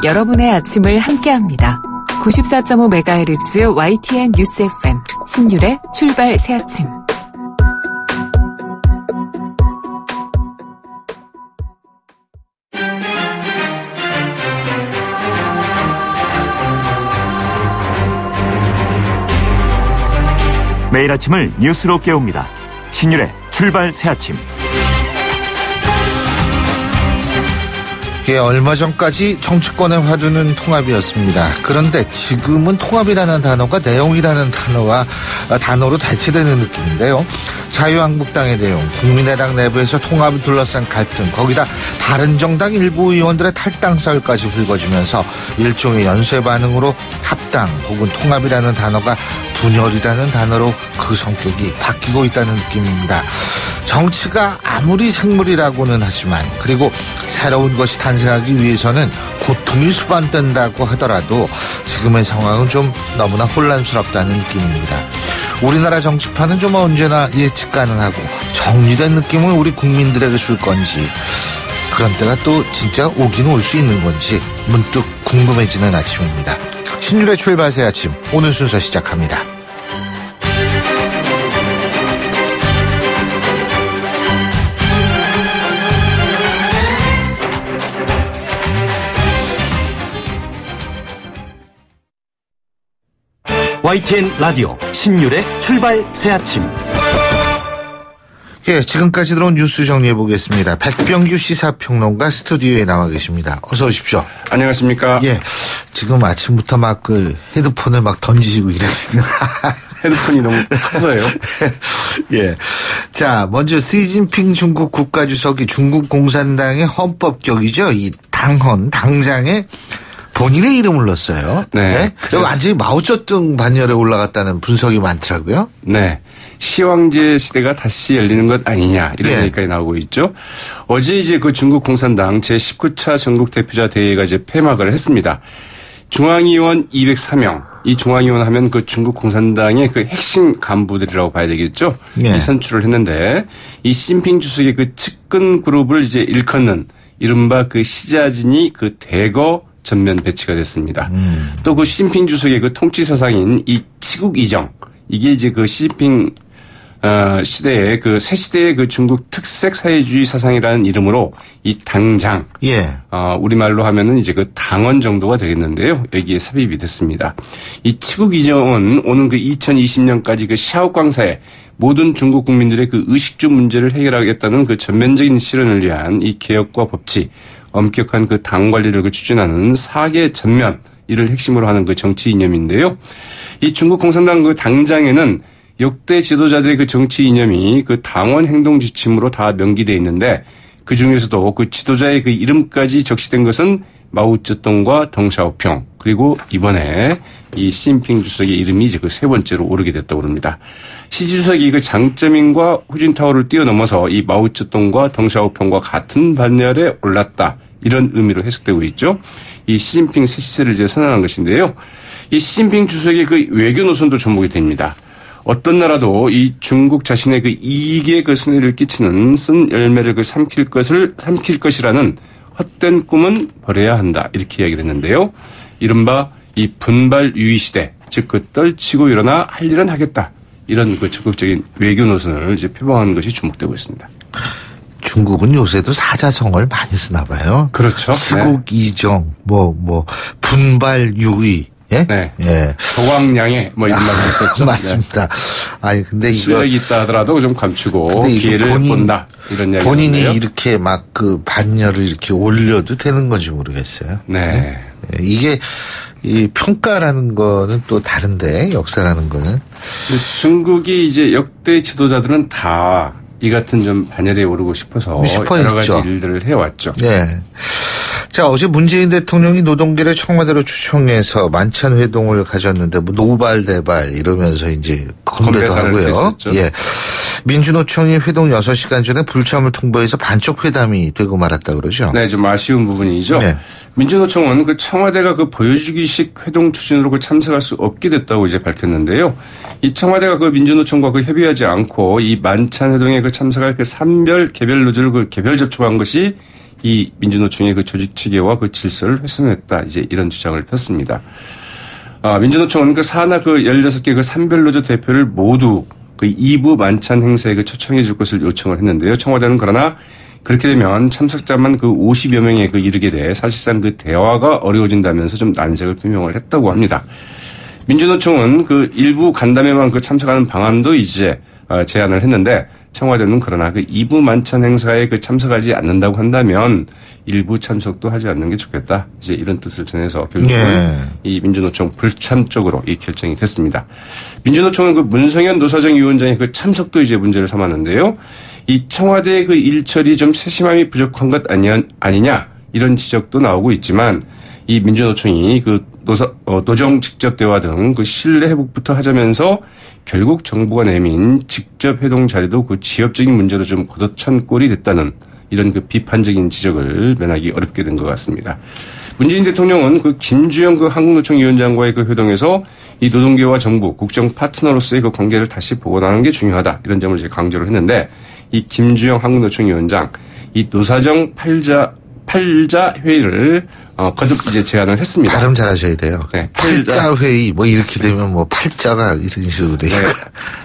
여러분의 아침을 함께합니다. 94.5MHz YTN 뉴스 FM 신율의 출발 새아침. 매일 아침을 뉴스로 깨웁니다. 신율의 출발 새아침. 얼마 전까지 정치권의 화두는 통합이었습니다. 그런데 지금은 통합이라는 단어가 내용이라는 단어로 대체되는 느낌인데요. 자유한국당의 내용, 국민의당 내부에서 통합을 둘러싼 갈등, 거기다 바른정당 일부 의원들의 탈당 썰까지 불거지면서 일종의 연쇄 반응으로 합당 혹은 통합이라는 단어가 분열이라는 단어로 그 성격이 바뀌고 있다는 느낌입니다. 정치가 아무리 생물이라고는 하지만, 그리고 새로운 것이 탄생하기 위해서는 고통이 수반된다고 하더라도 지금의 상황은 좀 너무나 혼란스럽다는 느낌입니다. 우리나라 정치판은 좀 언제나 예측 가능하고 정리된 느낌을 우리 국민들에게 줄 건지, 그런 때가 또 진짜 오긴 올 수 있는 건지 문득 궁금해지는 아침입니다. 신율의 출발 새 아침, 오늘 순서 시작합니다. YTN 라디오 신율의 출발 새아침. 예, 지금까지 들어온 뉴스 정리해 보겠습니다. 백병규 시사평론가 스튜디오에 나와 계십니다. 어서 오십시오. 안녕하십니까. 예, 지금 아침부터 막 헤드폰을 막 던지시고 이러시는. 헤드폰이 너무 커서요. 예. 자, 먼저 시진핑 중국 국가주석이 중국 공산당의 헌법격이죠. 이 당장에 본인의 이름을 넣었어요. 네. 네? 완전히 마오쩌둥 반열에 올라갔다는 분석이 많더라고요. 네. 시황제 시대가 다시 열리는 것 아니냐, 이런 얘기까지 나오고 있죠. 어제 이제 그 중국 공산당 제19차 전국 대표자 대회가 이제 폐막을 했습니다. 중앙위원 203명. 이 중앙위원 하면 그 중국 공산당의 그 핵심 간부들이라고 봐야 되겠죠. 이 선출을 했는데, 이 시진핑 주석의 그 측근 그룹을 이제 일컫는 이른바 그 시자진이 그 대거 전면 배치가 됐습니다. 또 그 시진핑 주석의 그 통치 사상인 이 치국 이정, 이게 이제 그 시진핑 시대의 그 새 시대의 그 중국 특색 사회주의 사상이라는 이름으로 이 당장, 우리말로 하면은 이제 그 당원 정도가 되겠는데요. 여기에 삽입이 됐습니다. 이 치국 이정은 오는 그 2020년까지 그 샤오광사에 모든 중국 국민들의 그 의식주 문제를 해결하겠다는 그 전면적인 실현을 위한 이 개혁과 법치, 엄격한 그 당 관리를 그 추진하는 4개 전면, 이를 핵심으로 하는 그 정치 이념인데요. 이 중국 공산당 그 당장에는 역대 지도자들의 그 정치 이념이 그 당원 행동 지침으로 다 명기되어 있는데, 그 중에서도 그 지도자의 그 이름까지 적시된 것은 마오쩌둥과 덩샤오평, 그리고 이번에 이 시진핑 주석의 이름이 이제 그 세 번째로 오르게 됐다고 합니다. 시 주석이 그 장쩌민과 후진타오를 뛰어넘어서 이 마오쩌둥과 덩샤오평과 같은 반열에 올랐다, 이런 의미로 해석되고 있죠. 이 시진핑 새 시대를 이제 선언한 것인데요. 이 시진핑 주석의 그 외교 노선도 접목이 됩니다. 어떤 나라도 이 중국 자신의 그 이익에 그 손해를 끼치는 쓴 열매를 그 삼킬 것이라는 헛된 꿈은 버려야 한다, 이렇게 이야기를 했는데요. 이른바 이 분발 유의 시대, 즉 그 떨치고 일어나 할 일은 하겠다, 이런 그 적극적인 외교 노선을 이제 표방하는 것이 주목되고 있습니다. 중국은 요새도 사자성어를 많이 쓰나 봐요. 그렇죠. 치국 이정, 분발 유의. 예? 네. 예. 도광량에 이런 말도 있었죠. 맞습니다. 아니, 근데 이거. 실력이 있다 하더라도 좀 감추고 기회를 본다, 이런 이야기. 본인이 이렇게 막 그 반열을 이렇게 올려도 되는 건지 모르겠어요. 네. 이게 이 평가라는 거는 또 다른데, 역사라는 거는. 중국이 이제 역대 지도자들은 다 이 같은 좀 반열에 오르고 싶어서 여러 가지 일들을 해왔죠. 네. 자, 어제 문재인 대통령이 노동계를 청와대로 초청해서 만찬 회동을 가졌는데 노발대발 이러면서 이제 건배도 하고요. 예. 민주노총이 회동 6시간 전에 불참을 통보해서 반쪽 회담이 되고 말았다 그러죠. 네, 좀 아쉬운 부분이죠. 네. 민주노총은 그 청와대가 그 보여주기식 회동 추진으로 그 참석할 수 없게 됐다고 이제 밝혔는데요. 이 청와대가 그 민주노총과 그 협의하지 않고 이 만찬 회동에 그 참석할 그 개별 노조를 그 개별 접촉한 것이 이 민주노총의 그 조직 체계와 그 질서를 훼손했다. 이제 이런 주장을 폈습니다. 민주노총은 그 산하 그 16개 그 산별노조 대표를 모두 그 2부 만찬 행사에 그 초청해 줄 것을 요청을 했는데요. 청와대는 그러나 그렇게 되면 참석자만 그 50여 명에 그 이르게 돼 사실상 그 대화가 어려워진다면서 좀 난색을 표명을 했다고 합니다. 민주노총은 그 일부 간담회만 그 참석하는 방안도 이제 제안을 했는데 청와대는 그러나 그 2부 만찬 행사에 그 참석하지 않는다고 한다면 일부 참석도 하지 않는 게 좋겠다. 이제 이런 뜻을 전해서 결국은 이 민주노총 불참 쪽으로 이 결정이 됐습니다. 민주노총은 그 문성현 노사정 위원장의 그 참석도 이제 문제를 삼았는데요. 이 청와대의 그 일처리 좀 세심함이 부족한 것 아니냐 이런 지적도 나오고 있지만 이 민주노총이 그 노정 직접 대화 등 그 신뢰 회복부터 하자면서 결국 정부가 내민 직접 회동 자리도 그 지역적인 문제로 좀 걷어찬 꼴이 됐다는 이런 그 비판적인 지적을 면하기 어렵게 된 것 같습니다. 문재인 대통령은 그 김주영 그 한국노총 위원장과의 그 회동에서 이 노동계와 정부, 국정 파트너로서의 그 관계를 다시 복원하는 게 중요하다. 이런 점을 이제 강조를 했는데 이 김주영 한국노총 위원장 이 노사정 팔자 회의를 거듭 이제 제안을 했습니다. 발음 잘하셔야 돼요. 네, 팔자 회의 뭐 이렇게 되면 뭐 팔자가 이런 식으로 되니까. 네.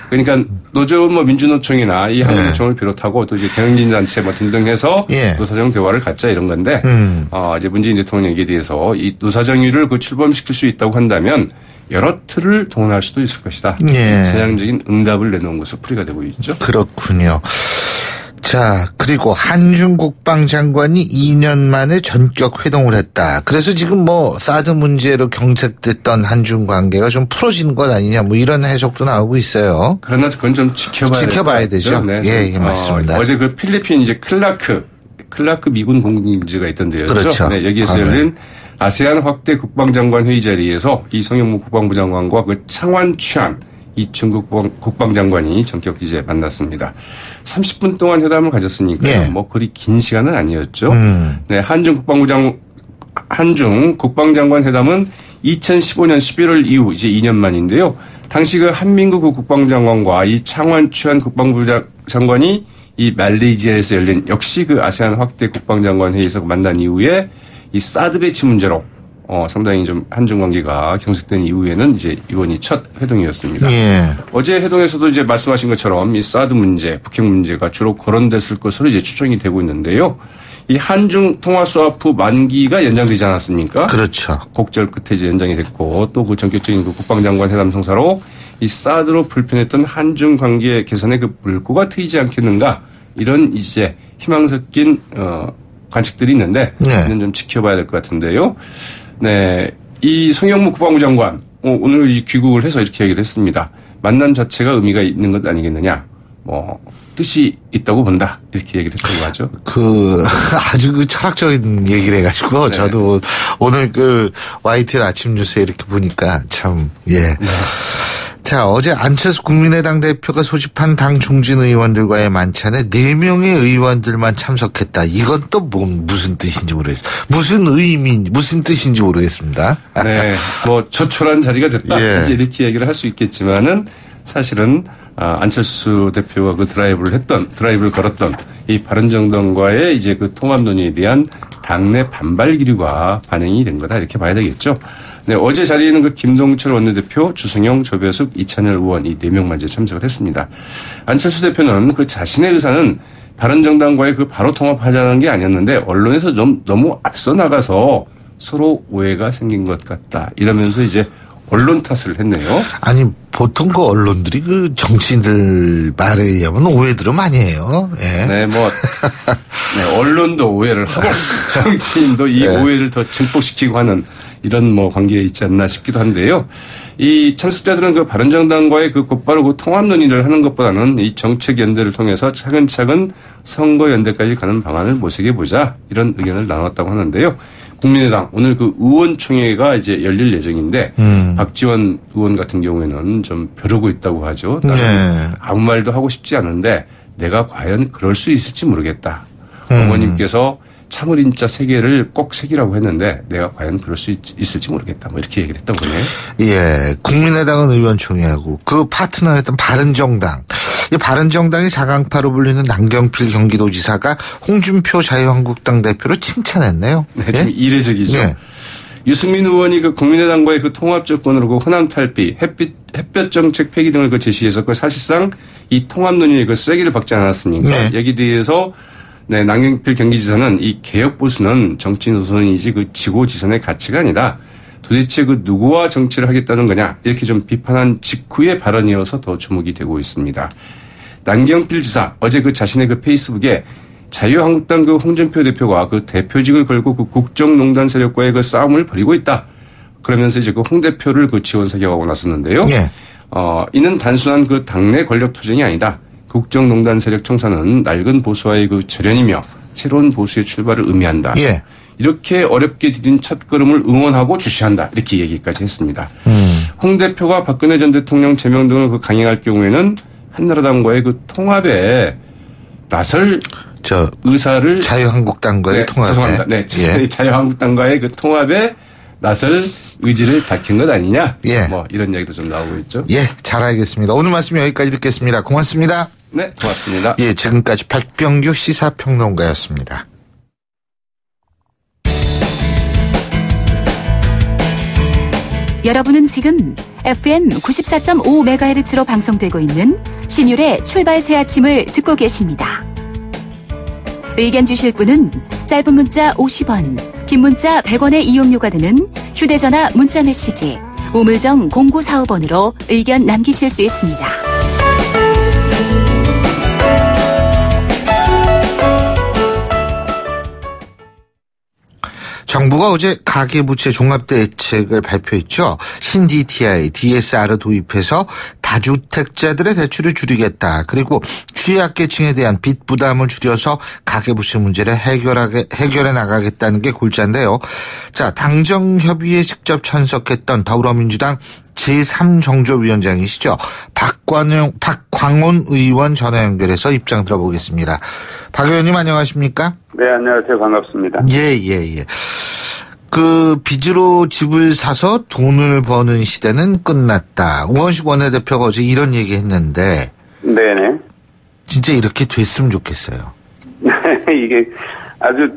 그러니까 노조 뭐 민주노총이나 이 한국노총을 비롯하고 또 이제 경영진 단체 뭐 등등 해서 노사정 대화를 갖자 이런 건데 이제 문재인 대통령에게 대해서 이 노사정위를 그 출범시킬 수 있다고 한다면 여러 틀을 동원할 수도 있을 것이다. 전향적인 응답을 내놓은 것으로 풀이가 되고 있죠. 그렇군요. 자, 그리고 한중 국방장관이 2년 만에 전격 회동을 했다. 그래서 지금 뭐 사드 문제로 경색됐던 한중 관계가 좀 풀어지는 것 아니냐 뭐 이런 해석도 나오고 있어요. 그러나 그건 좀 지켜봐야 되죠. 네. 예, 맞습니다. 어제 그 필리핀 이제 클라크 미군 공군기지가 있던데요. 그렇죠. 네, 여기에서 열린 아세안 확대 국방장관 회의 자리에서 이 송영무 국방부 장관과 그 창완 취안 이충국 국방장관이 전격 이제 만났습니다. 30분 동안 회담을 가졌으니까 뭐 그리 긴 시간은 아니었죠. 네, 한중 국방장관 회담은 2015년 11월 이후 이제 2년 만인데요. 당시 그 한민구 국방장관과 이 창완 취안 국방부 장관이 이 말레이시아에서 열린 역시 그 아세안 확대 국방장관 회의에서 만난 이후에 이 사드 배치 문제로 상당히 좀 한중 관계가 경색된 이후에는 이제 이번이 첫 회동이었습니다. 어제 회동에서도 이제 말씀하신 것처럼 이 사드 문제, 북핵 문제가 주로 거론됐을 것으로 이제 추정이 되고 있는데요. 이 한중 통화 스와프 만기가 연장되지 않았습니까? 그렇죠. 곡절 끝에 이제 연장이 됐고 또 그 전격적인 그 국방장관 회담 성사로 이 사드로 불편했던 한중 관계 개선에 그 물꼬가 트이지 않겠는가 이런 이제 희망 섞인 관측들이 있는데 이는 좀 지켜봐야 될 것 같은데요. 네, 이 송영무 국방부 장관 오늘 귀국을 해서 이렇게 얘기를 했습니다. 만남 자체가 의미가 있는 것 아니겠느냐. 뭐 뜻이 있다고 본다. 이렇게 얘기를 했던 거죠. 아주 철학적인 얘기를 해가지고 저도 오늘 YTN 아침 뉴스에 이렇게 보니까 참 자, 어제 안철수 국민의당 대표가 소집한 당 중진 의원들과의 만찬에 4명의 의원들만 참석했다. 이건 또 무슨 뜻인지 모르겠어요. 무슨 뜻인지 모르겠습니다. 네, 뭐 조촐한 자리가 됐다. 이제 이렇게 얘기를 할 수 있겠지만은 사실은 안철수 대표가 그 드라이브를 걸었던 이 바른정당과의 이제 그 통합 논의에 대한 당내 반발 기류가 반영이 된 거다 이렇게 봐야 되겠죠. 네, 어제 자리에는 그 김동철 원내대표, 주승용, 조배숙, 이찬열 의원 이 4명만 이제 참석을 했습니다. 안철수 대표는 그 자신의 의사는 바른정당과의 그 바로 통합하자는 게 아니었는데 언론에서 좀 너무 앞서 나가서 서로 오해가 생긴 것 같다. 이러면서 이제 언론 탓을 했네요. 아니 보통 그 언론들이 그 정치인들 말에 의하면 오해들을 많이 해요. 네, 뭐 언론도 오해를 하고 정치인도 이 오해를 더 증폭시키고 하는 이런 뭐 관계에 있지 않나 싶기도 한데요. 이 참석자들은 그 바른정당과의 그 곧바로 그 통합 논의를 하는 것보다는 이 정책 연대를 통해서 차근차근 선거 연대까지 가는 방안을 모색해 보자 이런 의견을 나눴다고 하는데요. 국민의당 오늘 그 의원총회가 이제 열릴 예정인데 박지원 의원 같은 경우에는 좀 벼르고 있다고 하죠. 나는 아무 말도 하고 싶지 않은데 내가 과연 그럴 수 있을지 모르겠다. 어머님께서 참을인자 3개를 꼭 새기라고 했는데 내가 과연 그럴 수 있을지 모르겠다. 뭐 이렇게 얘기를 했다고 그러네요. 국민의당은 의원총회하고 그 파트너였던 바른정당 이 바른정당의 자강파로 불리는 남경필 경기도지사가 홍준표 자유한국당 대표를 칭찬했네요. 네, 좀 이례적이죠. 네. 유승민 의원이 그 국민의당과의 그 통합 조건으로 그 호남 탈피, 햇볕 정책 폐기 등을 그 제시해서 그 사실상 이 통합 논의에 그 쐐기를 박지 않았습니까? 네. 여기에 대해서 네, 남경필 경기지사는 이 개혁 보수는 정치 노선이지 그 지고지선의 가치가 아니다. 도대체 그 누구와 정치를 하겠다는 거냐 이렇게 좀 비판한 직후의 발언이어서 더 주목이 되고 있습니다. 남경필 지사 어제 그 자신의 그 페이스북에 자유한국당 그 홍준표 대표가 그 대표직을 걸고 그 국정농단 세력과의 그 싸움을 벌이고 있다. 그러면서 이제 그 홍 대표를 그 지원 사격하고 나섰는데요. 네. 이는 단순한 그 당내 권력 투쟁이 아니다. 국정농단 세력 청산은 낡은 보수와의 그 절연이며 새로운 보수의 출발을 의미한다. 예. 이렇게 어렵게 디딘 첫걸음을 응원하고 주시한다. 이렇게 얘기까지 했습니다. 홍 대표가 박근혜 전 대통령 제명 등을 그 강행할 경우에는 한나라당과의 그 통합에 나설 의사를 자유한국당과의 네, 통합에 죄송합니다. 네, 예. 자유한국당과의 그 통합에 나설 의지를 밝힌 것 아니냐. 예. 뭐 이런 이야기도 좀 나오고 있죠. 예, 잘 알겠습니다. 오늘 말씀 여기까지 듣겠습니다. 고맙습니다. 네, 고맙습니다. 예, 지금까지 박병규 시사평론가였습니다. 여러분은 지금 FM 94.5MHz로 방송되고 있는 신율의 출발 새 아침을 듣고 계십니다. 의견 주실 분은 짧은 문자 50원, 긴 문자 100원의 이용료가 드는 휴대전화 문자 메시지 우물정 0945번으로 의견 남기실 수 있습니다. 정부가 어제 가계부채 종합대책을 발표했죠. 신DTI, DSR을 도입해서 다주택자들의 대출을 줄이겠다. 그리고 취약계층에 대한 빚 부담을 줄여서 가계부채 문제를 해결해 나가겠다는 게 골자인데요. 자, 당정협의회에 직접 참석했던 더불어민주당 제3정조위원장이시죠. 박광온 의원 전화 연결해서 입장 들어보겠습니다. 박 의원님 안녕하십니까? 네, 안녕하세요. 반갑습니다. 예. 그 빚으로 집을 사서 돈을 버는 시대는 끝났다. 우원식 원내대표가 어제 이런 얘기 했는데. 네네. 진짜 이렇게 됐으면 좋겠어요. 이게 아주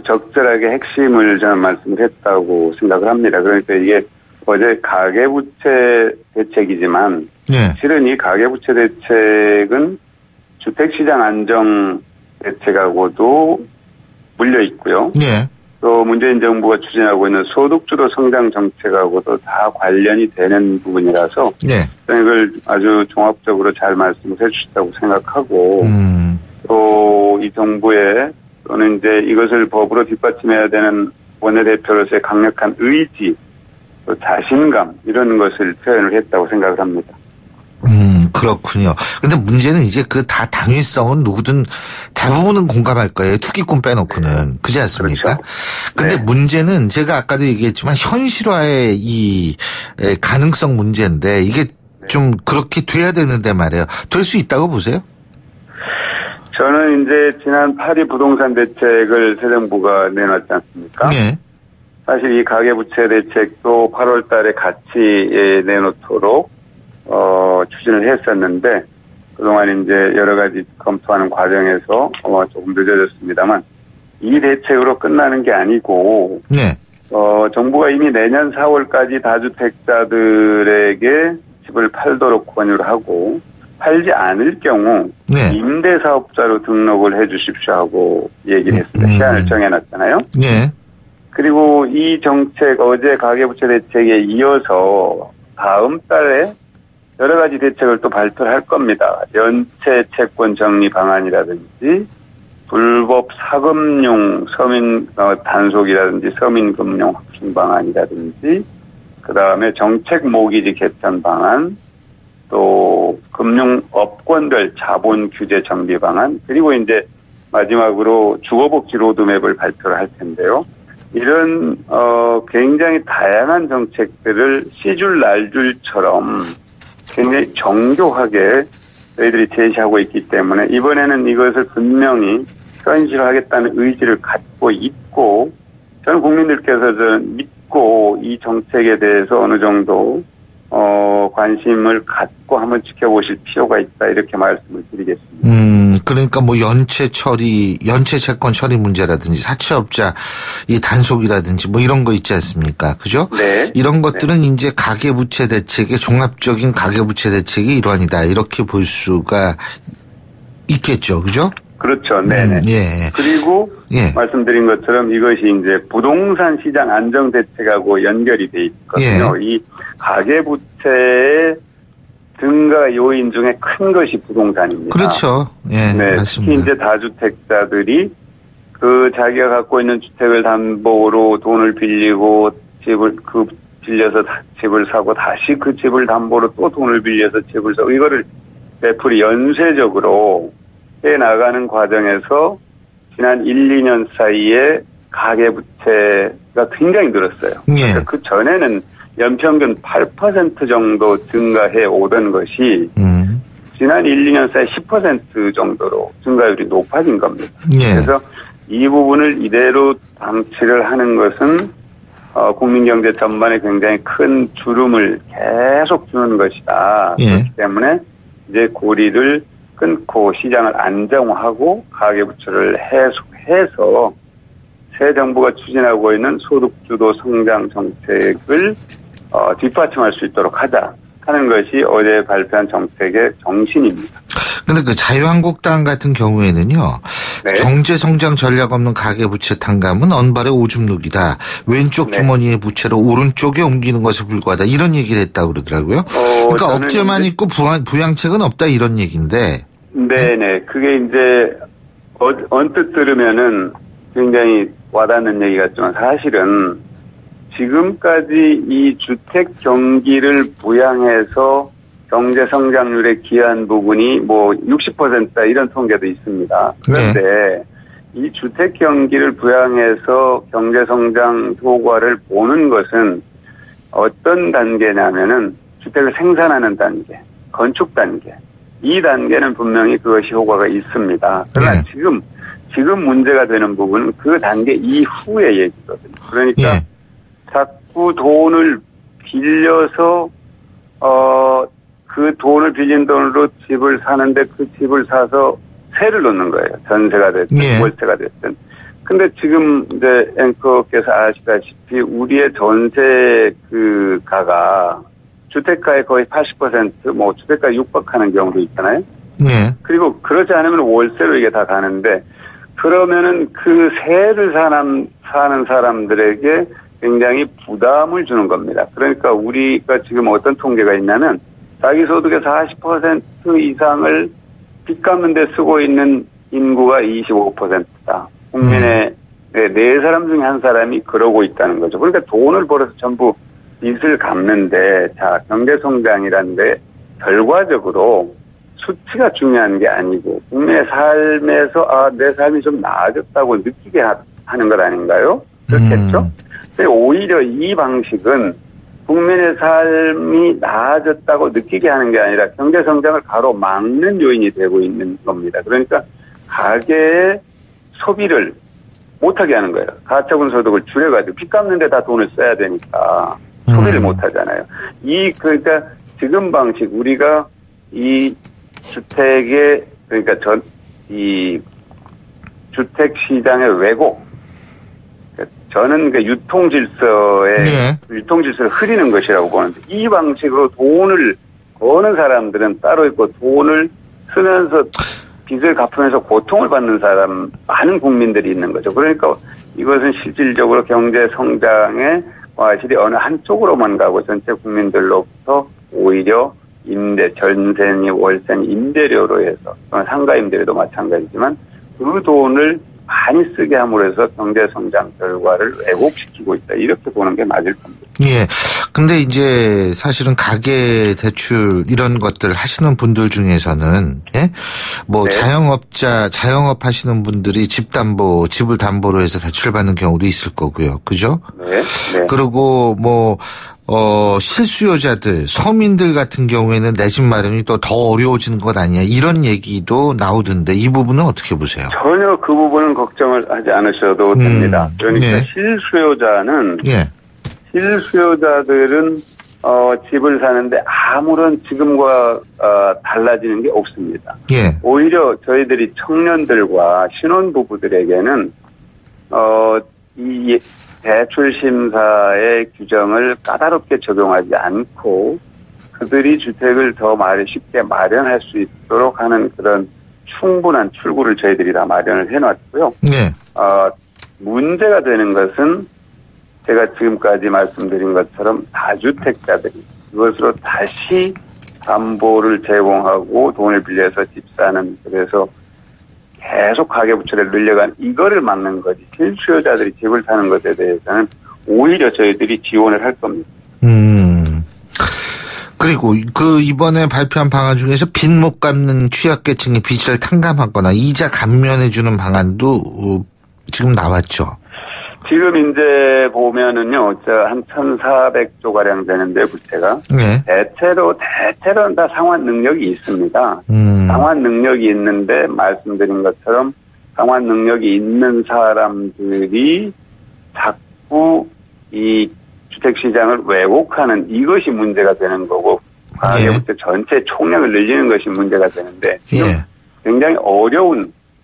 적절하게 핵심을 저는 말씀을 했다고 생각을 합니다. 그러니까 이게 어제 가계부채 대책이지만 네. 실은 이 가계부채 대책은 주택시장 안정 대책하고도 물려 있고요. 네. 또 문재인 정부가 추진하고 있는 소득주도 성장 정책하고도 다 관련이 되는 부분이라서 네. 이걸 아주 종합적으로 잘 말씀을 해주셨다고 생각하고 또 이 정부의 또는 이제 이것을 법으로 뒷받침해야 되는 원내대표로서의 강력한 의지 또 자신감 이런 것을 표현을 했다고 생각을 합니다. 그렇군요. 근데 문제는 이제 그 다 당위성은 누구든 대부분은 공감할 거예요. 투기꾼 빼놓고는. 그렇지 않습니까? 그렇죠. 근데 네. 문제는 제가 아까도 얘기했지만 현실화의 이 가능성 문제인데 이게 좀 그렇게 돼야 되는데 말이에요. 될 수 있다고 보세요? 저는 이제 지난 8.2 부동산 대책을 새 정부가 내놨지 않습니까? 네. 사실 이 가계부채 대책도 8월 달에 같이 내놓도록 추진을 했었는데 그동안 이제 여러 가지 검토하는 과정에서 조금 늦어졌습니다만 이 대책으로 끝나는 게 아니고 네. 정부가 이미 내년 4월까지 다주택자들에게 집을 팔도록 권유를 하고 팔지 않을 경우 네. 임대사업자로 등록을 해 주십시오 하고 얘기를 했습니다. 시한을 정해놨잖아요. 네. 그리고 이 정책 어제 가계부채 대책에 이어서 다음 달에 여러 가지 대책을 또 발표를 할 겁니다. 연체 채권 정리 방안이라든지 불법 사금융 서민 단속이라든지 서민금융 확충 방안이라든지 그다음에 정책 모기지 개편 방안 또 금융업권별 자본 규제 정비 방안 그리고 이제 마지막으로 주거복지 로드맵을 발표를 할 텐데요. 이런 굉장히 다양한 정책들을 씨줄 날줄처럼 굉장히 정교하게 저희들이 제시하고 있기 때문에 이번에는 이것을 분명히 현실화하겠다는 의지를 갖고 있고 저는 국민들께서 믿고 이 정책에 대해서 어느 정도 관심을 갖고 한번 지켜보실 필요가 있다 이렇게 말씀을 드리겠습니다. 그러니까 뭐 연체 채권 처리 문제라든지 사채업자 이 단속이라든지 뭐 이런 거 있지 않습니까? 그죠? 네. 이런 것들은 네. 이제 가계부채 대책의 종합적인 가계부채 대책의 일환이다 이렇게 볼 수가 있겠죠, 그죠? 그렇죠, 네네. 예. 그리고 예. 말씀드린 것처럼 이것이 이제 부동산 시장 안정 대책하고 연결이 돼 있거든요. 예. 이 가계부채의 증가 요인 중에 큰 것이 부동산입니다. 그렇죠. 예, 네, 맞습니다. 특히 이제 다주택자들이 그 자기가 갖고 있는 주택을 담보로 돈을 빌리고 빌려서 집을 사고 다시 그 집을 담보로 또 돈을 빌려서 집을 사고 이거를 되풀이 연쇄적으로 해 나가는 과정에서 지난 1, 2년 사이에 가계부채가 굉장히 늘었어요. 예. 그러니까 그 전에는 연평균 8% 정도 증가해 오던 것이 지난 1, 2년 사이 10% 정도로 증가율이 높아진 겁니다. 예. 그래서 이 부분을 이대로 방치를 하는 것은 국민경제 전반에 굉장히 큰 주름을 계속 주는 것이다. 예. 그렇기 때문에 이제 고리를 끊고 시장을 안정화하고 가계부채를 해소해서 새 정부가 추진하고 있는 소득주도 성장 정책을 뒷받침할 수 있도록 하자 하는 것이 어제 발표한 정책의 정신입니다. 그런데 그 자유한국당 같은 경우에는요. 네. 경제성장 전략 없는 가계부채 탕감은 언발의 오줌 누기다. 왼쪽 주머니의 부채로 오른쪽에 옮기는 것에 불과하다. 이런 얘기를 했다고 그러더라고요. 그러니까 억제만 있고 부양책은 없다 이런 얘기인데. 네네. 그게 이제 언뜻 들으면은 굉장히 와닿는 얘기 같지만 사실은 지금까지 이 주택 경기를 부양해서 경제 성장률에 기여한 부분이 뭐 60%다 이런 통계도 있습니다. 그런데 네. 이 주택 경기를 부양해서 경제 성장 효과를 보는 것은 어떤 단계냐면은 주택을 생산하는 단계, 건축 단계. 이 단계는 분명히 그것이 효과가 있습니다. 그러나 네. 지금 문제가 되는 부분은 그 단계 이후의 얘기거든요. 그러니까 자꾸 돈을 빌려서 그 돈을 빌린 돈으로 집을 사는데 그 집을 사서 세를 넣는 거예요. 전세가 됐든 월세가 됐든. 근데 지금 이제 앵커께서 아시다시피 우리의 전세 그 가가 주택가의 거의 80% 뭐 주택가에 육박하는 경우도 있잖아요. 네. 그리고 그렇지 않으면 월세로 이게 다 가는데 그러면은 그 세를 사는 사람들에게 굉장히 부담을 주는 겁니다. 그러니까 우리가 지금 어떤 통계가 있냐면 자기 소득의 40% 이상을 빚 갚는 데 쓰고 있는 인구가 25%다. 국민의 4사람 중에 1사람이 그러고 있다는 거죠. 그러니까 돈을 벌어서 전부 빚을 갚는데 자 경제성장이라는 데 결과적으로 수치가 중요한 게 아니고 국민의 삶에서 내 삶이 좀 나아졌다고 느끼게 하는 것 아닌가요? 그렇겠죠? 오히려 이 방식은 국민의 삶이 나아졌다고 느끼게 하는 게 아니라 경제성장을 가로막는 요인이 되고 있는 겁니다. 그러니까 가계의 소비를 못하게 하는 거예요. 가처분 소득을 줄여가지고 빚 갚는 데 다 돈을 써야 되니까 소비를 못하잖아요. 그러니까 지금 방식 우리가 이 주택의 그러니까 이 주택 시장의 왜곡 저는 그 유통 질서를 흐리는 것이라고 보는데 이 방식으로 돈을 버는 사람들은 따로 있고 돈을 쓰면서 빚을 갚으면서 고통을 받는 사람 많은 국민들이 있는 거죠. 그러니까 이것은 실질적으로 경제 성장의 과실이 어느 한쪽으로만 가고 전체 국민들로부터 오히려 전세니 월세니 임대료로 해서 상가 임대료도 마찬가지지만 그 돈을 많이 쓰게 함으로써 경제 성장 결과를 왜곡시키고 있다. 이렇게 보는 게 맞을 겁니다. 예. 근데 이제 사실은 가계 대출 이런 것들 하시는 분들 중에서는 뭐 자영업 하시는 분들이 집을 담보로 해서 대출 받는 경우도 있을 거고요. 그죠? 네. 그리고 실수요자들, 서민들 같은 경우에는 내 집 마련이 또 더 어려워지는 것 아니냐 이런 얘기도 나오던데 이 부분은 어떻게 보세요? 전혀 그 부분은 걱정을 하지 않으셔도 됩니다. 그러니까 실수요자는 실수요자들은 집을 사는데 아무런 지금과 달라지는 게 없습니다. 예. 오히려 저희들이 청년들과 신혼부부들에게는 이 대출 심사의 규정을 까다롭게 적용하지 않고 그들이 주택을 더 쉽게 마련할 수 있도록 하는 그런 충분한 출구를 저희들이 다 마련을 해놨고요. 네. 문제가 되는 것은 제가 지금까지 말씀드린 것처럼 다주택자들이 그것으로 다시 담보를 제공하고 돈을 빌려서 집 사는, 그래서 계속 가계부채를 늘려간 이거를 막는 거지, 실수요자들이 집을 사는 것에 대해서는 오히려 저희들이 지원을 할 겁니다. 그리고 이번에 발표한 방안 중에서 빚 못 갚는 취약계층의 빚을 탕감하거나 이자 감면해주는 방안도 지금 나왔죠. 지금 이제 보면은요, 한 1,400조 가량 되는데 부채가. 네. 대체로는 다 상환 능력이 있습니다. 상환 능력이 있는데 말씀드린 것처럼 상환 능력이 있는 사람들이 자꾸 이 주택시장을 왜곡하는 이것이 문제가 되는 거고, 가계부채 전체 총량을 늘리는 것이 문제가 되는데, 굉장히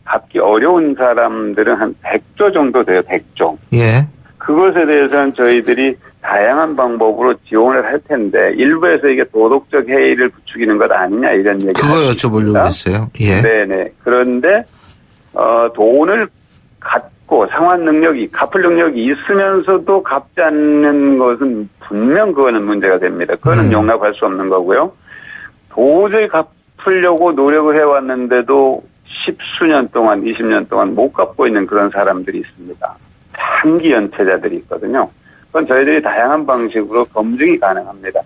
갚기 어려운 사람들은 한 100조 정도 돼요, 100조. 예. 그것에 대해서는 저희들이 다양한 방법으로 지원을 할 텐데, 일부에서 이게 도덕적 해이를 부추기는 것 아니냐, 이런 얘기를. 그거 여쭤보려고 했어요. 예. 네네. 그런데, 돈을 갖고 상환 능력이, 갚을 능력이 있으면서도 갚지 않는 것은 분명 그거는 문제가 됩니다. 그거는 용납할 수 없는 거고요. 도저히 갚으려고 노력을 해왔는데도 10수년 동안, 20년 동안 못 갚고 있는 그런 사람들이 있습니다. 장기 연체자들이 있거든요. 그건 저희들이 다양한 방식으로 검증이 가능합니다.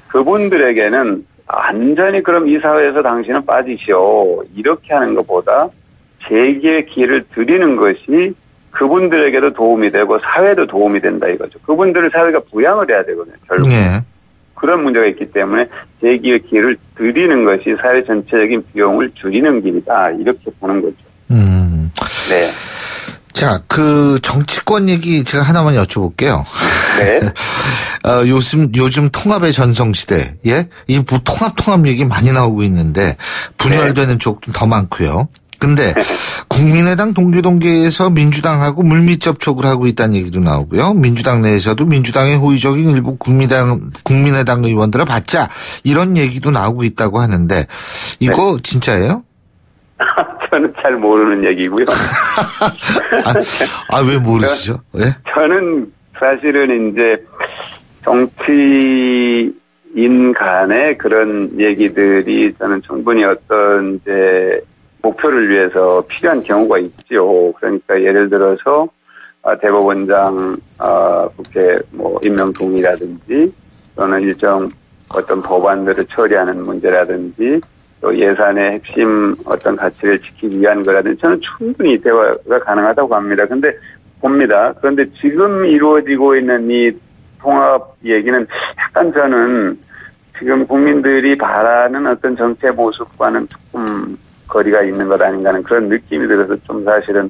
그분들에게는 완전히 그럼 이 사회에서 당신은 빠지시오, 이렇게 하는 것보다 재기의 기회를 드리는 것이 그분들에게도 도움이 되고 사회도 도움이 된다 이거죠. 그분들을 사회가 부양을 해야 되거든요, 결국. 네. 그런 문제가 있기 때문에 재기의 기회를 드리는 것이 사회 전체적인 비용을 줄이는 길이다, 이렇게 보는 거죠. 네. 자, 정치권 얘기 제가 하나만 여쭤볼게요. 네. 요즘 통합의 전성시대, 예? 통합 얘기 많이 나오고 있는데, 분열되는 쪽도 더 많고요. 근데 국민의당 동교동계에서 민주당하고 물밑 접촉을 하고 있다는 얘기도 나오고요. 민주당 내에서도 민주당의 호의적인 일부 국민의당 의원들을 받자, 이런 얘기도 나오고 있다고 하는데 이거 진짜예요? 저는 잘 모르는 얘기고요. 왜 모르시죠? 네? 저는 사실은 이제 정치인 간의 그런 얘기들이 저는 충분히 어떤 이제 목표를 위해서 필요한 경우가 있죠. 그러니까 예를 들어서 대법원장 국회 임명 동의라든지, 또는 일정 어떤 법안들을 처리하는 문제라든지, 또 예산의 핵심 어떤 가치를 지키기 위한 거라든지, 저는 충분히 대화가 가능하다고 합니다. 그런데 지금 이루어지고 있는 이 통합 얘기는 약간 저는 지금 국민들이 바라는 어떤 정치의 모습과는 조금 거리가 있는 것 아닌가 하는 그런 느낌이 들어서 좀 사실은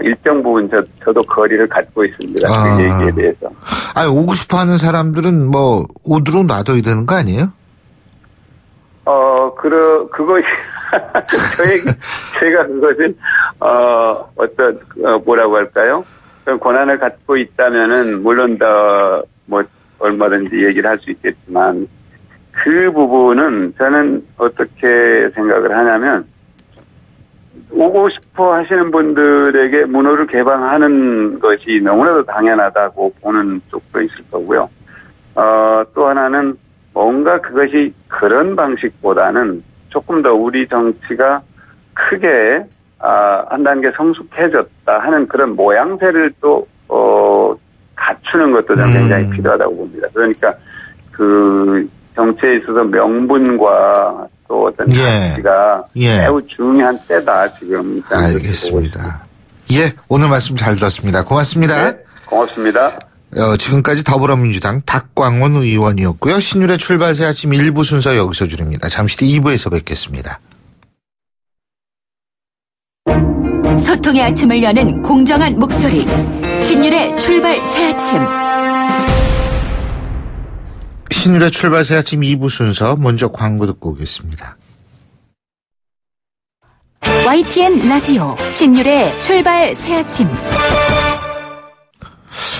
일정 부분 저도 거리를 갖고 있습니다. 그 얘기에 대해서. 오고 싶어 하는 사람들은 오도록 놔둬야 되는 거 아니에요? 그것이 제가 그것은 뭐라고 할까요? 그런 권한을 갖고 있다면은 물론 얼마든지 얘기를 할 수 있겠지만, 그 부분은 저는 어떻게 생각을 하냐면, 오고 싶어 하시는 분들에게 문호를 개방하는 것이 너무나도 당연하다고 보는 쪽도 있을 거고요. 또 하나는 뭔가 그것이 그런 방식보다는 조금 더 우리 정치가 크게 한 단계 성숙해졌다 하는 그런 모양새를 또 갖추는 것도 저는 굉장히 필요하다고 봅니다. 그러니까 정치에 있어서 명분과 또 어떤 가치가 매우 중요한 때다, 지금. 알겠습니다. 오늘 말씀 잘 들었습니다. 고맙습니다. 네, 고맙습니다. 지금까지 더불어민주당 박광원 의원이었고요. 신율의 출발새 아침 1부 순서 여기서 줄입니다. 잠시 뒤 2부에서 뵙겠습니다. 소통의 아침을 여는 공정한 목소리, 신율의 출발 새 아침. 신율의 출발 새 아침 2부 순서 먼저 광고 듣고 오겠습니다. YTN 라디오 신율의 출발 새 아침.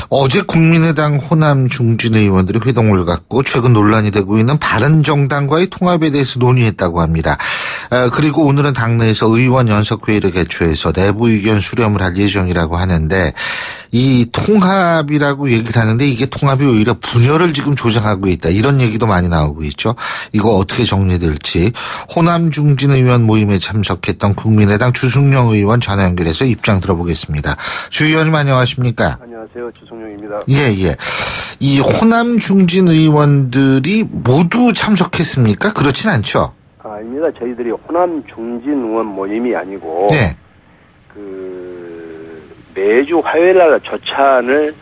어제 국민의당 호남 중진 의원들이 회동을 갖고 최근 논란이 되고 있는 바른정당과의 통합에 대해서 논의했다고 합니다. 그리고 오늘은 당내에서 의원 연석회의를 개최해서 내부 의견 수렴을 할 예정이라고 하는데 이 통합이라고 얘기를 하는데 이게 통합이 오히려 분열을 지금 조장하고 있다. 이런 얘기도 많이 나오고 있죠. 이거 어떻게 정리될지 호남 중진 의원 모임에 참석했던 국민의당 주승용 의원 전화 연결해서 입장 들어보겠습니다. 주 의원님 안녕하십니까? 안녕하세요. 주승용입니다. 예. 이 호남 중진 의원들이 모두 참석했습니까? 그렇진 않죠? 아닙니다. 저희들이 호남 중진 의원 모임이 아니고 네. 매주 화요일날 조찬을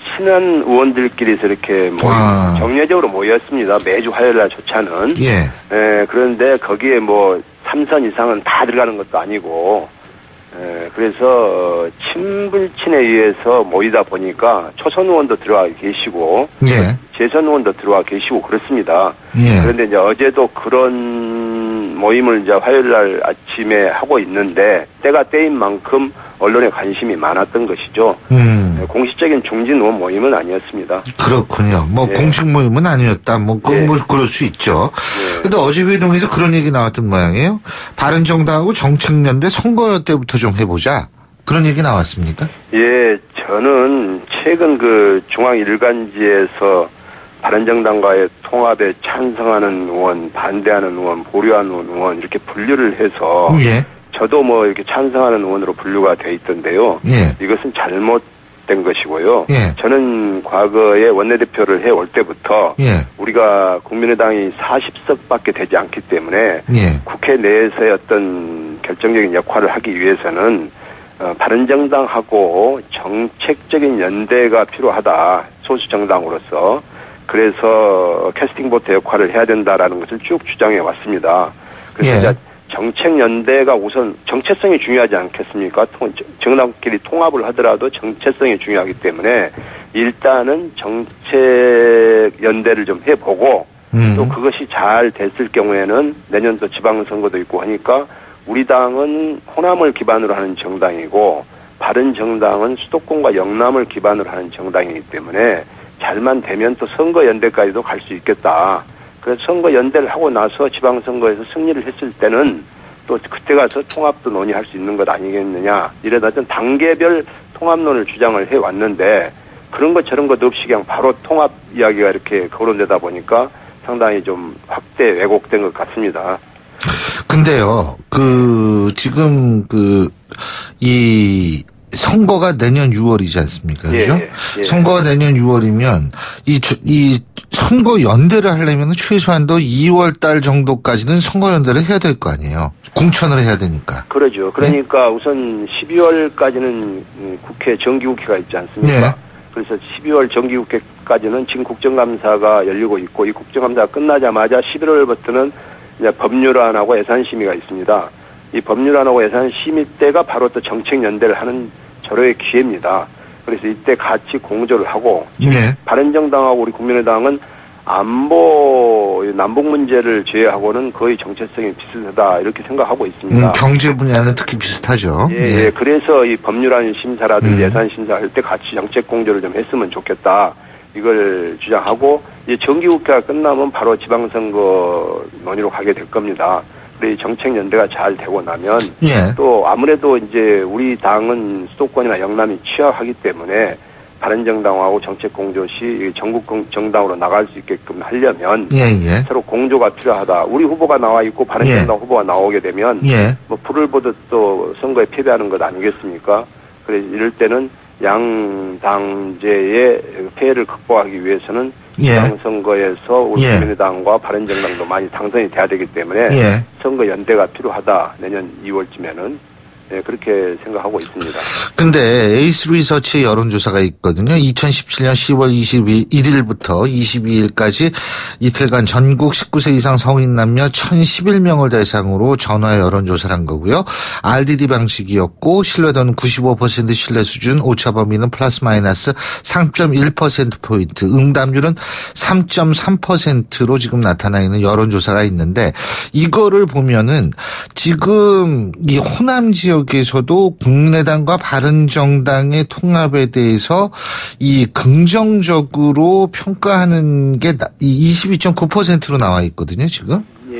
친한 의원들끼리서 이렇게 정례적으로 모였습니다. 매주 화요일날 조찬은. 예. 그런데 거기에 뭐 3선 이상은 다 들어가는 것도 아니고 그래서 친불친에 의해서 모이다 보니까 초선 의원도 들어와 계시고 예. 재선 의원도 들어와 계시고 그렇습니다. 예. 그런데 이제 어제도 그런 모임을 이제 화요일날 아침에 하고 있는데 때가 때인 만큼 언론에 관심이 많았던 것이죠. 공식적인 중진 의원 모임은 아니었습니다. 그렇군요. 예. 공식 모임은 아니었다. 그럴 수 있죠. 근데 어제 회동에서 그런 얘기 나왔던 모양이에요. 바른정당하고 정책연대 선거 때부터 좀 해보자. 그런 얘기 나왔습니까? 예, 저는 최근 중앙 일간지에서 바른정당과의 통합에 찬성하는 의원, 반대하는 의원, 보류하는 의원 이렇게 분류를 해서 예. 저도 이렇게 찬성하는 의원으로 분류가 돼 있던데요. 예. 이것은 잘못된 것이고요. 예. 저는 과거에 원내대표를 해올 때부터 예. 우리가 국민의당이 40석밖에 되지 않기 때문에 예. 국회 내에서의 어떤 결정적인 역할을 하기 위해서는 바른정당하고 정책적인 연대가 필요하다. 소수 정당으로서. 그래서 캐스팅 보트 역할을 해야 된다라는 것을 쭉 주장해 왔습니다. 그래서 예. 정책 연대가 우선 정체성이 중요하지 않겠습니까? 정당끼리 통합을 하더라도 정체성이 중요하기 때문에 일단은 정책 연대를 좀 해보고 또 그것이 잘 됐을 경우에는 내년도 지방선거도 있고 하니까 우리 당은 호남을 기반으로 하는 정당이고 바른정당은 수도권과 영남을 기반으로 하는 정당이기 때문에 잘만 되면 또 선거연대까지도 갈 수 있겠다. 그래서 선거연대를 하고 나서 지방선거에서 승리를 했을 때는 또 그때 가서 통합도 논의할 수 있는 것 아니겠느냐. 이러다 전 단계별 통합론을 주장을 해왔는데 그런 것 저런 것 없이 그냥 바로 통합 이야기가 이렇게 거론되다 보니까 상당히 좀 확대 왜곡된 것 같습니다. 근데요, 지금 이 선거가 내년 6월이지 않습니까? 그죠? 예. 선거가 내년 6월이면 이 선거 연대를 하려면 최소한도 2월 달 정도까지는 선거 연대를 해야 될 거 아니에요. 공천을 해야 되니까. 그러죠. 그러니까 네? 우선 12월까지는 국회 정기국회가 있지 않습니까? 네. 그래서 12월 정기국회까지는 지금 국정감사가 열리고 있고 이 국정감사가 끝나자마자 11월부터는 이제 법률안하고 예산심의가 있습니다. 이 법률안하고 예산심의 때가 바로 또 정책연대를 하는 절호의 기회입니다. 그래서 이때 같이 공조를 하고 네. 바른정당하고 우리 국민의당은 안보 남북 문제를 제외하고는 거의 정체성이 비슷하다 이렇게 생각하고 있습니다. 경제 분야는 특히 비슷하죠. 예. 그래서 이 법률안 심사라든지 예산 심사할 때 같이 정책 공조를 좀 했으면 좋겠다. 이걸 주장하고 이제 정기국회가 끝나면 바로 지방선거 논의로 가게 될 겁니다. 그래 정책 연대가 잘 되고 나면 예. 또 아무래도 이제 우리 당은 수도권이나 영남이 취약하기 때문에 바른정당하고 정책 공조 시 전국 정당으로 나갈 수 있게끔 하려면 예. 서로 공조가 필요하다. 우리 후보가 나와 있고 바른정당 후보가 나오게 되면 뭐 불을 보듯 또 선거에 패배하는 것 아니겠습니까? 그래서 이럴 때는 양 당제의 폐해를 극복하기 위해서는 지방선거에서 우리 국민의당과 바른정당도 많이 당선이 돼야 되기 때문에 선거 연대가 필요하다. 내년 2월쯤에는 그렇게 생각하고 있습니다. 근데 에이스 리서치의 여론조사가 있거든요. 2017년 10월 21일부터 22일까지 이틀간 전국 19세 이상 성인 남녀 1,011명을 대상으로 전화 여론조사를 한 거고요. RDD 방식이었고 신뢰도는 95% 신뢰 수준, 오차 범위는 플러스 마이너스 3.1%포인트, 응답률은 3.3%로 지금 나타나 있는 여론조사가 있는데 이거를 보면은 지금 이 호남 지역에서도 국민의당과 바른정당의 통합에 대해서 이 긍정적으로 평가하는 게 22.9%로 나와 있거든요, 지금. 예.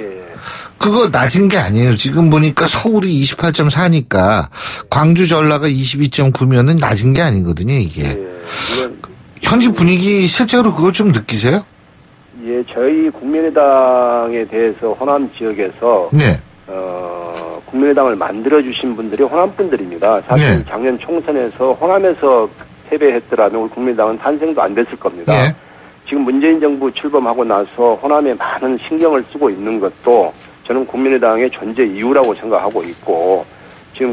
그거 낮은 게 아니에요. 지금 보니까 서울이 28.4니까 광주 전라가 22.9면은 낮은 게 아니거든요, 이게. 예. 물론 현지 분위기 실제로 그거 좀 느끼세요? 예, 저희 국민의당에 대해서 호남 지역에서 네. 국민의당을 만들어주신 분들이 호남 분들입니다. 사실 네. 작년 총선에서 호남에서 패배했더라면 우리 국민의당은 탄생도 안 됐을 겁니다. 네. 지금 문재인 정부 출범하고 나서 호남에 많은 신경을 쓰고 있는 것도 저는 국민의당의 존재 이유라고 생각하고 있고, 지금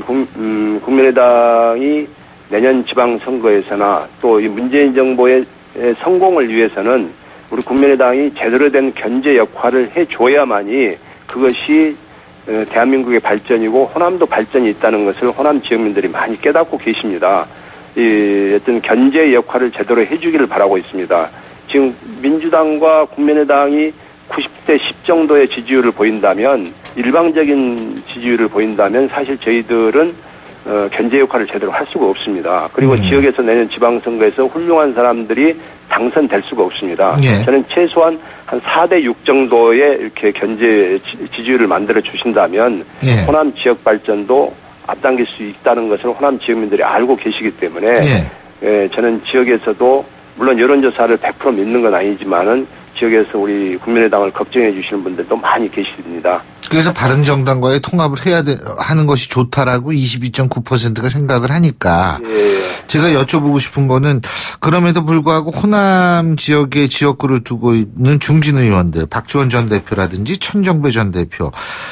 국민의당이 내년 지방선거에서나 또 이 문재인 정부의 성공을 위해서는 우리 국민의당이 제대로 된 견제 역할을 해줘야만이 그것이 대한민국의 발전이고 호남도 발전이 있다는 것을 호남 지역민들이 많이 깨닫고 계십니다. 어떤 견제 역할을 제대로 해주기를 바라고 있습니다. 지금 민주당과 국민의당이 90대 10 정도의 지지율을 보인다면, 일방적인 지지율을 보인다면 사실 저희들은 견제 역할을 제대로 할 수가 없습니다. 그리고 지역에서 내년 지방선거에서 훌륭한 사람들이 당선될 수가 없습니다. 예. 저는 최소한 한 4대 6 정도의 이렇게 견제 지지율을 만들어 주신다면 예. 호남 지역 발전도 앞당길 수 있다는 것을 호남 지역민들이 알고 계시기 때문에 예, 저는 지역에서도 물론 여론조사를 100% 믿는 건 아니지만은 지역에서 우리 국민의당을 걱정해 주시는 분들도 많이 계십니다. 그래서 바른정당과의 통합을 하는 것이 좋다라고 22.9%가 생각을 하니까 예. 제가 여쭤보고 싶은 거는 그럼에도 불구하고 호남 지역의 지역구를 두고 있는 중진 의원들, 박지원 전 대표라든지 천정배 전 대표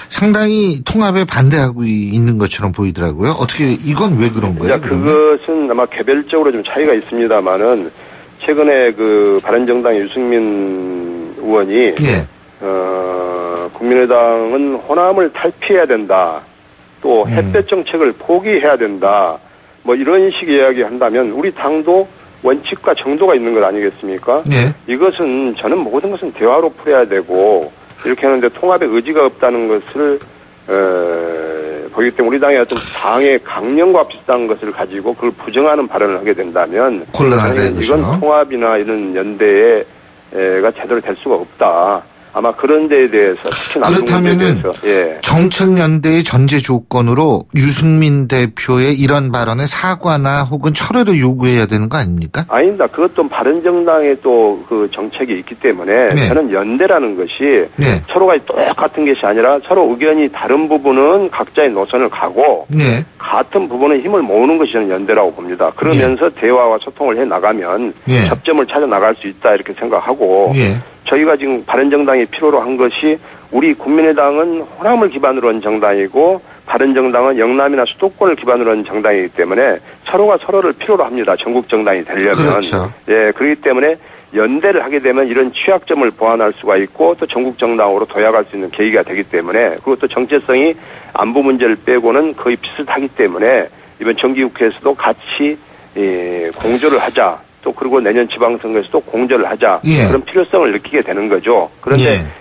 상당히 통합에 반대하고 있는 것처럼 보이더라고요. 어떻게 이건 왜 그런 거예요? 그것은 아마 개별적으로 좀 차이가 있습니다만은 최근에 그 바른정당 유승민 의원이 예. 국민의당은 호남을 탈피해야 된다. 또 햇볕 정책을 포기해야 된다. 뭐 이런 식의 이야기 한다면 우리 당도 원칙과 정도가 있는 것 아니겠습니까? 예. 이것은 저는 모든 것은 대화로 풀어야 되고 이렇게 하는데 통합의 의지가 없다는 것을 보기 때문에 우리 당의 어떤 당의 강령과 비슷한 것을 가지고 그걸 부정하는 발언을 하게 된다면 이건 통합이나 이런 연대가 제대로 될 수가 없다. 아마 그런 데에 대해서 특히 그렇다면은 예. 정책연대의 전제 조건으로 유승민 대표의 이런 발언에 사과나 혹은 철회를 요구해야 되는 거 아닙니까? 아닙니다. 그것도 바른정당의 또 그 정책이 있기 때문에 네. 저는 연대라는 것이 네. 서로가 똑같은 것이 아니라 서로 의견이 다른 부분은 각자의 노선을 가고 네. 같은 부분에 힘을 모으는 것이 저는 연대라고 봅니다. 그러면서 대화와 소통을 해나가면 접점을 찾아 나갈 수 있다 이렇게 생각하고 저희가 지금 바른정당이 필요로 한 것이 우리 국민의당은 호남을 기반으로 한 정당이고 바른정당은 영남이나 수도권을 기반으로 한 정당이기 때문에 서로가 서로를 필요로 합니다. 전국 정당이 되려면. 그렇죠. 예, 그렇기 때문에 연대를 하게 되면 이런 취약점을 보완할 수가 있고 또 전국 정당으로 도약할 수 있는 계기가 되기 때문에 그리고 또 정체성이 안보 문제를 빼고는 거의 비슷하기 때문에 이번 정기국회에서도 같이 공조를 하자. 또 그리고 내년 지방선거에서도 공조를 하자. 그런 필요성을 느끼게 되는 거죠. 그런데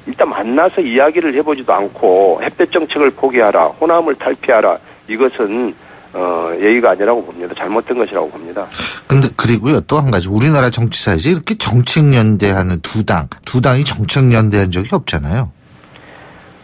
일단 만나서 이야기를 해보지도 않고 햇볕 정책을 포기하라, 호남을 탈피하라. 이것은 예의가 아니라고 봅니다. 잘못된 것이라고 봅니다. 근데 그리고요 또 한 가지 우리나라 정치사에서 이렇게 정책연대하는 두 당이 정책연대한 적이 없잖아요.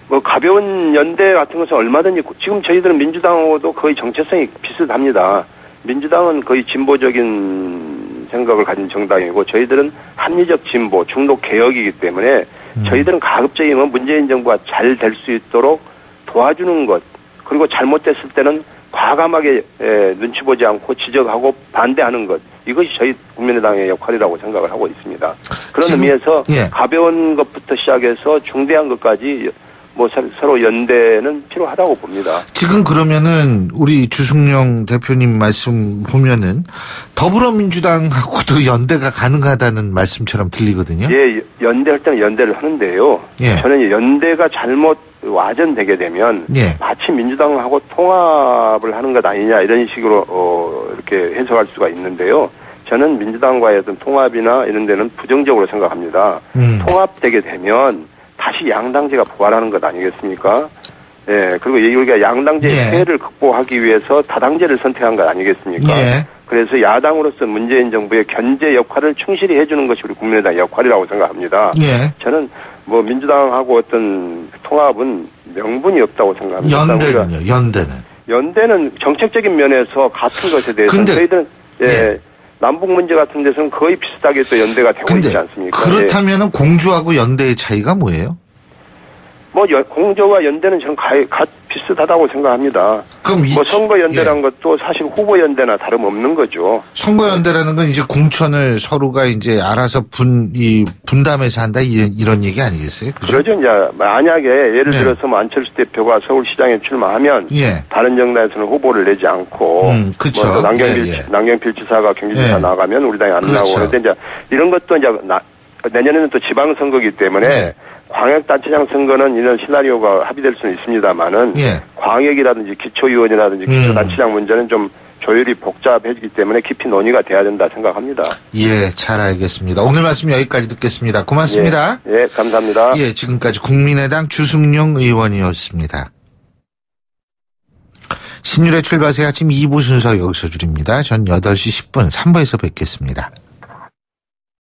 뭐 가벼운 연대 같은 것은 얼마든지 지금 저희들은 민주당하고도 거의 정체성이 비슷합니다. 민주당은 거의 진보적인 생각을 가진 정당이고 저희들은 합리적 진보, 중도 개혁이기 때문에 저희들은 가급적이면 문재인 정부가 잘 될 수 있도록 도와주는 것 그리고 잘못됐을 때는 과감하게 눈치 보지 않고 지적하고 반대하는 것 이것이 저희 국민의당의 역할이라고 생각을 하고 있습니다. 그런 의미에서 가벼운 것부터 시작해서 중대한 것까지 뭐 서로 연대는 필요하다고 봅니다. 지금 그러면은 우리 주승용 대표님 말씀 보면은 더불어민주당하고도 연대가 가능하다는 말씀처럼 들리거든요. 예, 연대할 때는 연대를 하는데요. 예. 저는 연대가 잘못 와전되게 되면 예. 마치 민주당하고 통합을 하는 것 아니냐 이런 식으로 이렇게 해석할 수가 있는데요. 저는 민주당과의 어떤 통합이나 이런 데는 부정적으로 생각합니다. 통합되게 되면 다시 양당제가 부활하는 것 아니겠습니까? 예, 그리고 우리가 양당제의 예. 폐해를 극복하기 위해서 다당제를 선택한 것 아니겠습니까? 예. 그래서 야당으로서 문재인 정부의 견제 역할을 충실히 해주는 것이 우리 국민의당 역할이라고 생각합니다. 예. 저는 뭐 민주당하고 어떤 통합은 명분이 없다고 생각합니다. 연대는 정책적인 면에서 같은 것에 대해서 저희들은 예. 남북 문제 같은 데서는 거의 비슷하게 또 연대가 되고 있지 않습니까? 그렇다면은 예. 공조하고 연대의 차이가 뭐예요? 뭐 공조와 연대는 저는 비슷하다고 생각합니다. 그럼 뭐 선거연대란 예. 것도 사실 후보연대나 다름없는 거죠. 선거연대라는 건 이제 공천을 서로가 이제 알아서 분담해서 한다 이런 얘기 아니겠어요? 그렇죠. 이제 만약에 예를 들어서 뭐 안철수 대표가 서울시장에 출마하면 예. 다른 정당에서는 후보를 내지 않고 그렇죠. 뭐 남경필 지사가 경기지사 예. 나가면 우리 당이 안 그렇죠. 나오고 그런데 이제 이런 것도 이제 내년에는 또 지방선거이기 때문에 예. 광역단체장 선거는 이런 시나리오가 합의될 수는 있습니다만은 예. 광역이라든지 기초의원이라든지 기초단체장 문제는 좀 조율이 복잡해지기 때문에 깊이 논의가 돼야 된다 생각합니다. 예, 잘 알겠습니다. 오늘 말씀 여기까지 듣겠습니다. 고맙습니다. 예, 감사합니다. 예, 지금까지 국민의당 주승용 의원이었습니다. 신율의 출발새 아침 2부 순서 여기서 줄입니다. 전 8시 10분 3부에서 뵙겠습니다.